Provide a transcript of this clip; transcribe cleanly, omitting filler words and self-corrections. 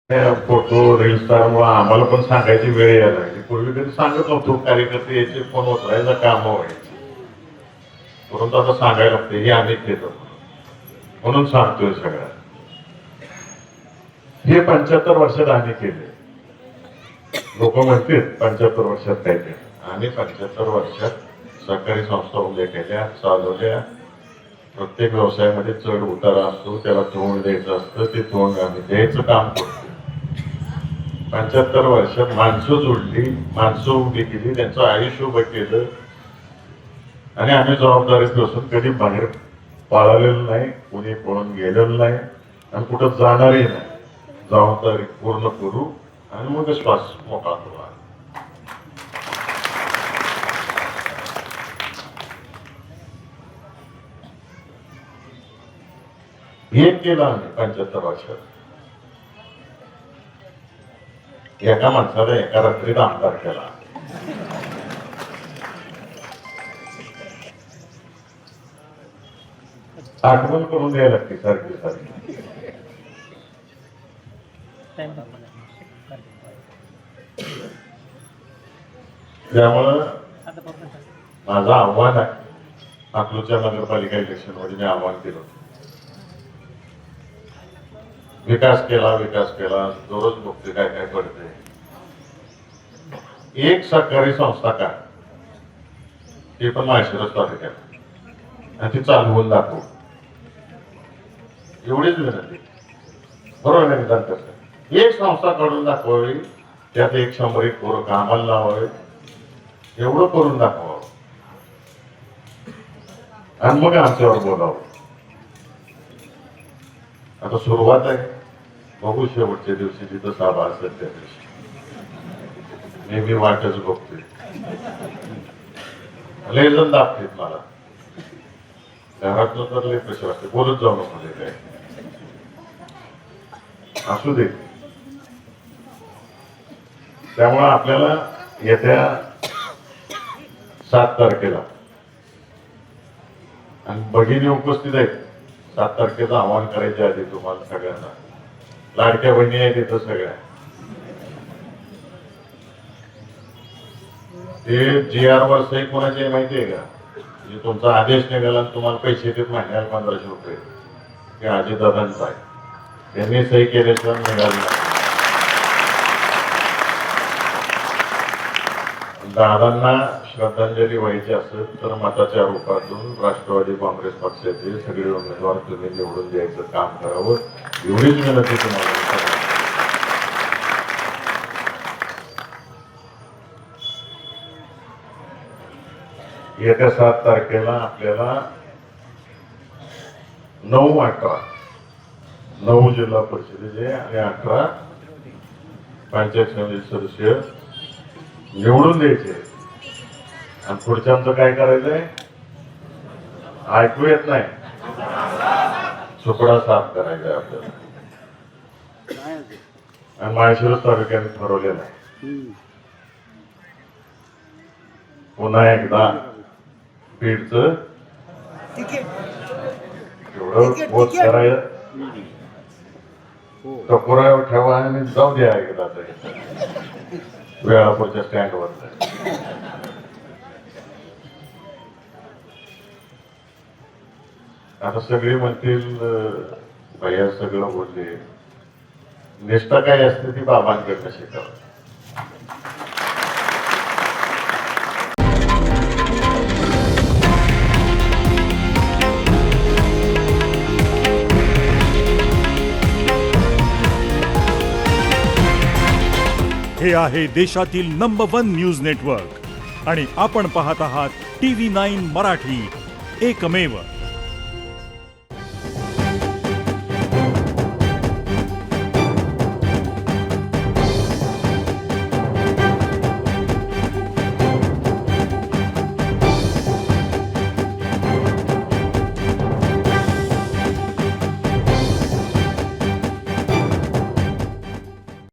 Photo reel स्टारमुळे आम्हाला पण सांगायची वेळ यायला लागली. पूर्वी कधी सांगत नव्हतो, कार्यकर्ते याचे फोन उचलायचं काम व्हायचे, परंतु आता सांगायला लागते हे आम्ही केलं म्हणून सांगतोय सगळ्या. हे 75 वर्षात आम्ही केले. लोक म्हणतील 75 वर्षात काय केलं. आम्ही 75 वर्षात सहकारी संस्था उभ्या केल्या, चालवल्या. प्रत्येक व्यवसायामध्ये चढ उतार असतो, त्याला तोंड द्यायचं असतं, ते तोंड आम्ही द्यायचं काम करतो. 75 वर्षात माणसं जोडली, माणसं उभी केली, त्यांचं आयुष्य उभं केलं आणि आम्ही जबाबदारीत बसून कधी बाहेर पळालेलं नाही, कुणी पळून गेलेलं नाही आणि कुठं जाणारही नाही. जबाबदारी पूर्ण करू आणि मग श्वास मोकळा करू. हे केलं आम्ही 75 वर्षात. एका माणसाला एका रात्रीत आमदार केला. आठवण करून द्यायला लागते सारखी सारखी. त्यामुळं माझं आव्हान आहे, अकलूजच्या नगरपालिका इलेक्शन मध्ये मी आव्हान केलं, विकास केला विकास केला. दररोज बघते काय काय पडते. एक सहकारी संस्था काय ते पण माहेश्वरच तालुक्यात आणि ती चालवून दाखवू, एवढीच विनंती. बरोबर नाही निदान कसं एक संस्था काढून दाखवावी, त्यात 100 पोरं कामाला लावावे, एवढं करून दाखवावं आणि मग आमच्यावर बोलावं. आता सुरुवात आहे, बघू शेवटच्या दिवशी जिथं साभा असेल त्या दिवशी. मी वाटच बघतोय, लय जण दाखवत मला घरातलं तर लय कसे वाटते. बोलत जाऊ नको काय असू दे. त्यामुळं आपल्याला येत्या 7 तारखेला आणि भगिनी उपस्थित आहेत. 7 तारखेचं आवाहन करायच्या आधी तुम्हाला सगळ्यांना, लाडक्या बहिणी आहेत तिथं सगळ्या. ते GR वर सही कोणाची माहिती आहे का? म्हणजे तुमचा आदेश निघाला तुम्हाला पैसे देत महिन्याला 1500 रुपये, ते अजितदादांचा आहे. त्यांनी सही केल्याशिवाय निघाले. दादांना श्रद्धांजली व्हायची असेल तर मताच्या रूपातून राष्ट्रवादी काँग्रेस पक्षाचे सगळे उमेदवार तुम्ही निवडून द्यायचं काम करावं, एवढीच विनंती तुम्हाला. येत्या 7 तारखेला आपल्याला 9 जिल्हा परिषदेचे आणि 18 पंचायत समिती सदस्य निवडून द्यायचे. आणि पुढच्यांचं काय करायचंय ऐकू येत नाही, सुपडा साफ करायचा आपल्याला. आणि माळशिरस तालुक्याने ठरवलेलं आहे पुन्हा एकदा बीडचं एवढं पोच करायचं, टपोरावर ठेवा आणि जाऊ द्या एकदा वेळापूरच्या स्टँडवर. आता सगळे म्हणतील भैया सगळं बोलले, निष्ठा काय असते ती बाबांकडनं शिकावं. हे आहे देशातील नंबर 1 न्यूज नेटवर्क आणि आपण पाहत आहात TV9 मराठी, एकमेव.